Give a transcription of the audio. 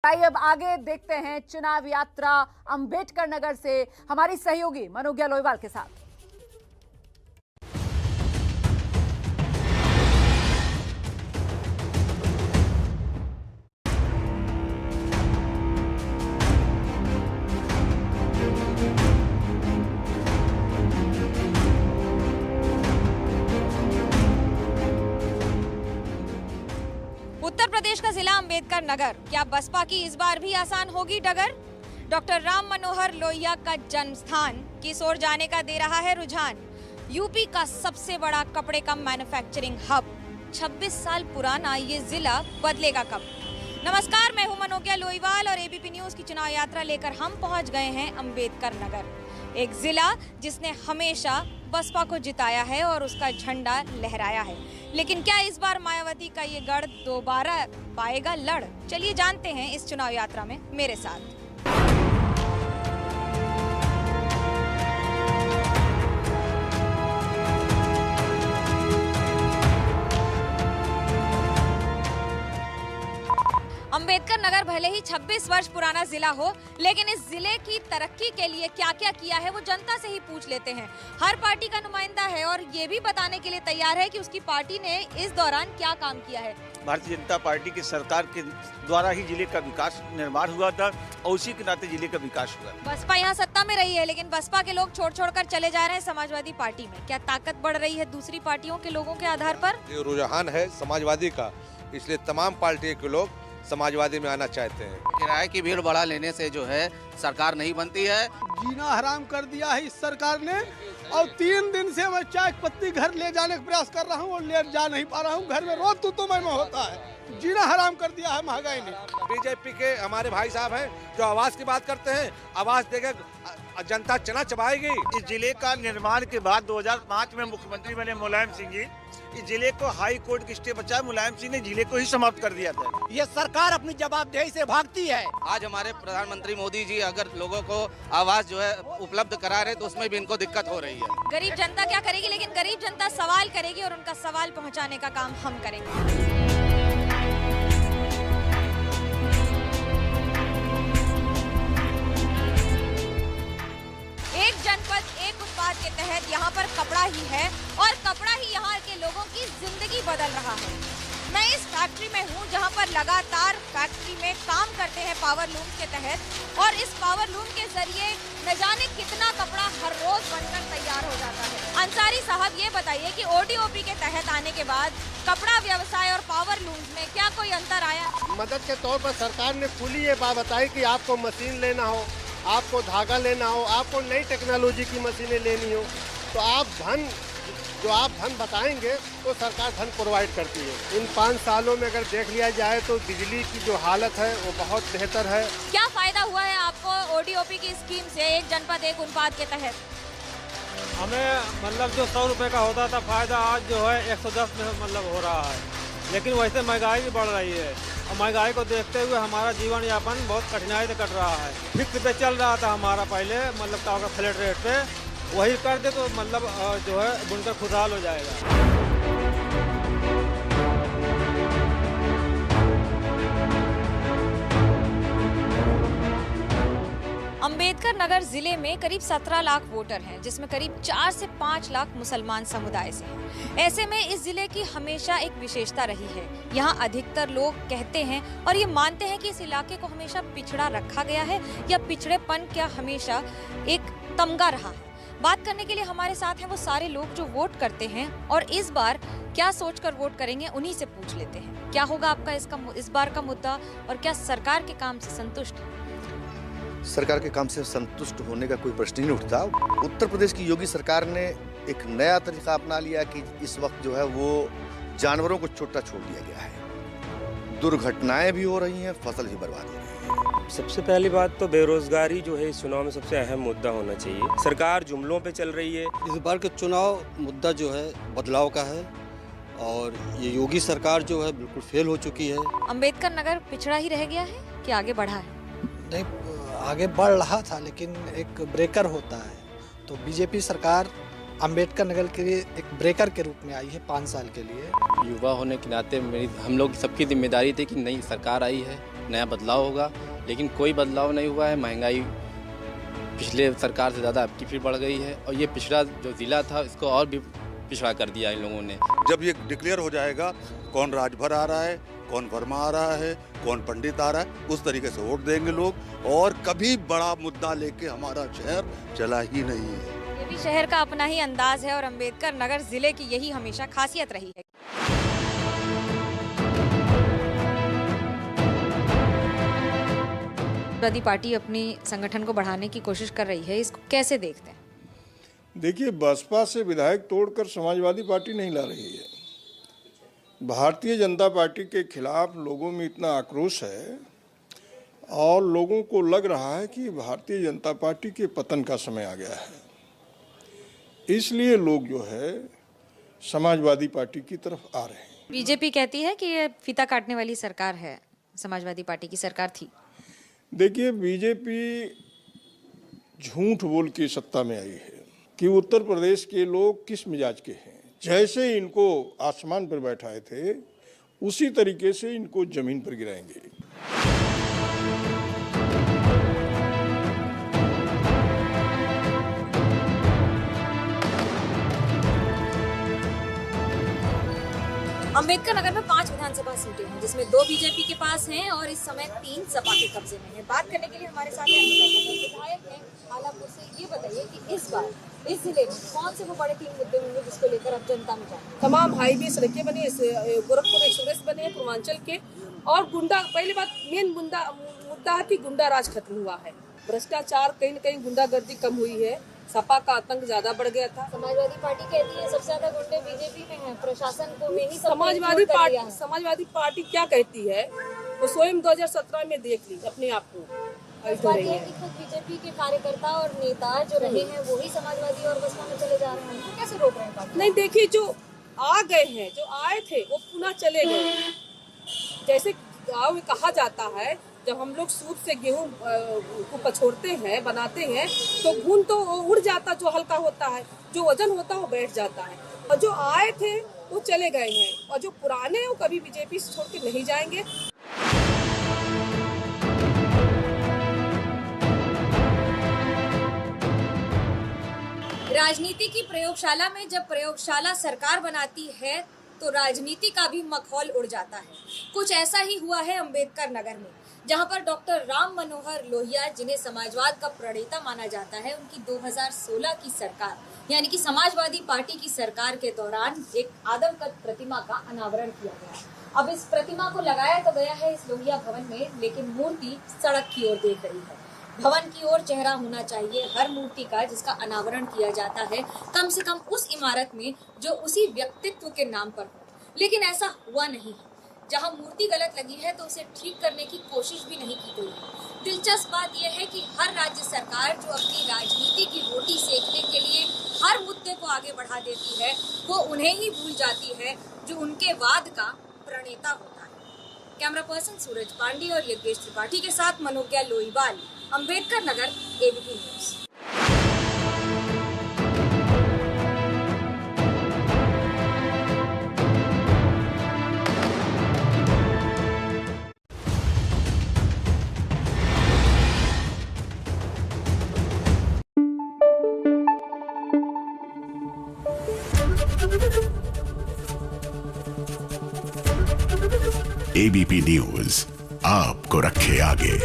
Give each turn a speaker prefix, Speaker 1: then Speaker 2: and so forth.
Speaker 1: आइए अब आगे देखते हैं चुनाव यात्रा अंबेडकर नगर से हमारी सहयोगी मनोज्ञा लोईवाल के साथ।
Speaker 2: उत्तर प्रदेश का जिला अंबेडकर नगर, क्या बसपा की इस बार भी आसान होगी डगर? डॉक्टर राम मनोहर लोहिया का जन्म स्थान किस ओर जाने का दे रहा है रुझान? यूपी का सबसे बड़ा कपड़े का मैन्युफैक्चरिंग हब, 26 साल पुराना ये जिला बदलेगा कब? नमस्कार, मैं हूं मनोज्ञा लोईवाल और एबीपी न्यूज की चुनाव यात्रा लेकर हम पहुंच गए हैं अंबेडकर नगर, एक जिला जिसने हमेशा बसपा को जिताया है और उसका झंडा लहराया है। लेकिन क्या इस बार मायावती का ये गढ़ दोबारा पाएगा लड़? चलिए जानते हैं इस चुनाव यात्रा में मेरे साथ। अंबेडकर नगर भले ही 26 वर्ष पुराना जिला हो, लेकिन इस जिले की तरक्की के लिए क्या क्या किया है वो जनता से ही पूछ लेते हैं। हर पार्टी का नुमाइंदा है और ये भी बताने के लिए तैयार है कि उसकी पार्टी ने इस दौरान क्या काम किया है।
Speaker 3: भारतीय जनता पार्टी की सरकार के द्वारा ही जिले का विकास निर्माण हुआ था और उसी के नाते जिले का विकास हुआ।
Speaker 2: बसपा यहाँ सत्ता में रही है, लेकिन बसपा के लोग छोड़ छोड़ कर चले जा रहे हैं समाजवादी पार्टी में। क्या ताकत बढ़ रही है दूसरी पार्टियों के लोगों के आधार पर?
Speaker 4: ये रुझान है समाजवादी का, इसलिए तमाम पार्टी के लोग समाजवादी में आना चाहते हैं।
Speaker 5: किराए की भीड़ बढ़ा लेने से जो है सरकार नहीं बनती है।
Speaker 6: जीना हराम कर दिया है इस सरकार ने और 3 दिन से मैं चाय पत्ती घर ले जाने का प्रयास कर रहा हूँ और ले जा नहीं पा रहा हूँ। घर में रोज तू मैं होता है। जीना हराम कर दिया है महंगाई ने।
Speaker 4: बीजेपी के हमारे भाई साहब हैं जो आवास की बात करते हैं, आवास देकर जनता चना चबाएगी।
Speaker 3: इस जिले का निर्माण के बाद 2005 में मुख्यमंत्री बने मुलायम सिंह जी, इस जिले को हाई कोर्ट की स्टे बचाए मुलायम सिंह ने जिले को ही समाप्त कर दिया था।
Speaker 6: ये सरकार अपनी जवाबदेही से भागती है।
Speaker 5: आज हमारे प्रधानमंत्री मोदी जी अगर लोगों को आवास जो है उपलब्ध करा रहे तो उसमें भी इनको दिक्कत हो रही है।
Speaker 2: गरीब जनता क्या करेगी, लेकिन गरीब जनता सवाल करेगी और उनका सवाल पहुँचाने का काम हम करेंगे। एक जनपद एक उत्पाद के तहत यहाँ पर कपड़ा ही है और कपड़ा ही यहाँ के लोगों की जिंदगी बदल रहा है। मैं इस फैक्ट्री में हूँ जहाँ पर लगातार फैक्ट्री में काम करते हैं पावर लूम के तहत और इस पावर लूम के जरिए न जाने कितना कपड़ा हर रोज बनकर तैयार हो जाता है। अंसारी साहब, ये बताइए कि ओडीओपी के तहत आने के बाद कपड़ा व्यवसाय और पावर लूम में क्या कोई अंतर आया?
Speaker 6: मदद के तौर पर सरकार ने खुली ये बात बताई कि आपको मशीन लेना हो, आपको धागा लेना हो, आपको नई टेक्नोलॉजी की मशीनें लेनी हो तो आप धन बताएंगे तो सरकार धन प्रोवाइड करती है। इन 5 सालों में अगर देख लिया जाए तो बिजली की जो हालत है वो बहुत बेहतर है।
Speaker 2: क्या फायदा हुआ है आपको ओडीओपी की स्कीम से, एक जनपद एक उत्पाद के तहत?
Speaker 7: हमें मतलब जो 100 रुपये का होता था फायदा आज जो है 110 में मतलब हो रहा है, लेकिन वैसे महंगाई भी बढ़ रही है और महंगाई को देखते हुए हमारा जीवन यापन बहुत कठिनाई से कट रहा है। फिक्स पे चल रहा था हमारा पहले, मतलब का फ्लैट रेट पे, वही कर दे तो मतलब जो है बुनकर खुशहाल हो जाएगा।
Speaker 2: अंबेडकर नगर जिले में करीब 17 लाख वोटर हैं, जिसमें करीब 4 से 5 लाख मुसलमान समुदाय से हैं। ऐसे में इस जिले की हमेशा एक विशेषता रही है। यहाँ अधिकतर लोग कहते हैं और ये मानते हैं कि इस इलाके को हमेशा पिछड़ा रखा गया है या पिछड़ेपन क्या हमेशा एक तमगा रहा है। बात करने के लिए हमारे साथ हैं वो सारे लोग जो वोट करते हैं और इस बार क्या सोचकर वोट करेंगे, उन्हीं से पूछ लेते हैं। क्या होगा आपका इस बार का मुद्दा और क्या सरकार के काम से संतुष्ट है?
Speaker 8: सरकार के काम से संतुष्ट होने का कोई प्रश्न ही नहीं उठता। उत्तर प्रदेश की योगी सरकार ने एक नया तरीका अपना लिया कि इस वक्त जो है वो जानवरों को छोटा छोड़ दिया गया है। दुर्घटनाएं भी हो रही हैं, फसल भी बर्बाद हो रही है।
Speaker 9: सबसे पहली बात तो बेरोजगारी जो है इस चुनाव में सबसे अहम मुद्दा होना चाहिए। सरकार जुमलों पे चल रही है।
Speaker 10: इस बार के चुनाव मुद्दा जो है बदलाव का है और ये योगी सरकार जो है बिल्कुल फेल हो चुकी है।
Speaker 2: अंबेडकर नगर पिछड़ा ही रह गया है कि आगे बढ़ा है?
Speaker 11: नहीं, आगे बढ़ रहा था, लेकिन एक ब्रेकर होता है तो बीजेपी सरकार अंबेडकर नगर के लिए एक ब्रेकर के रूप में आई है 5 साल के लिए।
Speaker 12: युवा होने के नाते हम लोग सबकी जिम्मेदारी थी कि नई सरकार आई है नया बदलाव होगा, लेकिन कोई बदलाव नहीं हुआ है। महंगाई पिछले सरकार से ज़्यादा अब की फिर बढ़ गई है और ये पिछड़ा जो ज़िला था इसको और भी पिछड़ा कर दिया इन लोगों ने।
Speaker 13: जब ये डिक्लेयर हो जाएगा कौन राजभर आ रहा है, कौन वर्मा आ रहा है, कौन पंडित आ रहा है, उस तरीके से वोट देंगे लोग और कभी बड़ा मुद्दा लेके हमारा शहर चला ही नहीं है।
Speaker 2: ये भी शहर का अपना ही अंदाज है और अंबेडकर नगर जिले की यही हमेशा खासियत रही है। समाजवादी पार्टी अपनी संगठन को बढ़ाने की कोशिश कर रही है, इसको कैसे देखते हैं?
Speaker 14: देखिए, बसपा से विधायक तोड़कर समाजवादी पार्टी नहीं ला रही है। भारतीय जनता पार्टी के खिलाफ लोगों में इतना आक्रोश है और लोगों को लग रहा है कि भारतीय जनता पार्टी के पतन का समय आ गया है, इसलिए लोग जो है समाजवादी पार्टी की तरफ आ रहे हैं।
Speaker 2: बीजेपी कहती है कि ये फीता काटने वाली सरकार है, समाजवादी पार्टी की सरकार थी।
Speaker 14: देखिए, बीजेपी झूठ बोल के सत्ता में आई है कि उत्तर प्रदेश के लोग किस मिजाज के हैं। जैसे इनको आसमान पर बैठाए थे उसी तरीके से इनको जमीन पर गिराएंगे।
Speaker 2: अंबेडकर नगर में 5 विधानसभा सीटें हैं, जिसमें 2 बीजेपी के पास हैं और इस समय 3 सपा के कब्जे में हैं। बात करने के लिए हमारे साथ विधायक हैं आलापुर से। ये बताइए कि इस बार इस जिले में कौन से वो बड़े 3 मुद्दे होंगे जिसको लेकर अब जनता में जाए?
Speaker 15: तमाम हाईवे सड़कें बनी, गोरखपुर एक्सप्रेस बने हैं पूर्वांचल के, और गुंडा, पहली बात मेन मुद्दा है कि गुंडा राज खत्म हुआ है। भ्रष्टाचार, कहीं न कहीं गुंडागर्दी कम हुई है, सपा का आतंक ज्यादा बढ़ गया था।
Speaker 2: समाजवादी पार्टी कहती है सबसे ज्यादा गुंडे बीजेपी में हैं, प्रशासन को में ही
Speaker 15: समाजवादी पार्टी क्या कहती है वो स्वयं 2017 में देख ली अपने आप को।
Speaker 2: खुद बीजेपी के कार्यकर्ता और नेता जो रहे हैं वो ही समाजवादी और बसपा में चले जा रहे हैं, कैसे रोक रहे हैं?
Speaker 15: नहीं, देखिए, जो आ गए हैं, जो आए थे वो पुनः चले गए। जैसे गाँव में कहा जाता है, जब हम लोग सूप से गेहूं को पछोड़ते हैं, बनाते हैं, तो घुन तो उड़ जाता, जो हल्का होता है, जो वजन होता है वो बैठ जाता है। और जो आए थे वो चले गए हैं और जो पुराने हैं वो कभी बीजेपी से छोड़ के नहीं जाएंगे।
Speaker 2: राजनीति की प्रयोगशाला में जब प्रयोगशाला सरकार बनाती है तो राजनीति का भी मखौल उड़ जाता है। कुछ ऐसा ही हुआ है अंबेडकर नगर में, जहां पर डॉक्टर राम मनोहर लोहिया, जिन्हें समाजवाद का प्रणेता माना जाता है, उनकी 2016 की सरकार यानी कि समाजवादी पार्टी की सरकार के दौरान एक आदमकद प्रतिमा का अनावरण किया गया। अब इस प्रतिमा को लगाया तो गया है इस लोहिया भवन में, लेकिन मूर्ति सड़क की ओर देख रही है। भवन की ओर चेहरा होना चाहिए हर मूर्ति का जिसका अनावरण किया जाता है, कम से कम उस इमारत में जो उसी व्यक्तित्व के नाम पर हो। लेकिन ऐसा हुआ नहीं है। जहां मूर्ति गलत लगी है तो उसे ठीक करने की कोशिश भी नहीं की गई है। दिलचस्प बात यह है कि हर राज्य सरकार जो अपनी राजनीति की रोटी सेकने के लिए हर मुद्दे को आगे बढ़ा देती है, वो उन्हें ही भूल जाती है जो उनके वाद का प्रणेता होता है। कैमरा पर्सन सूरज पांडे और यज्ञेश त्रिपाठी के साथ Manogya Loiwal, Ambedkar Nagar, ABP news.
Speaker 16: ABP news आपको रखे आगे।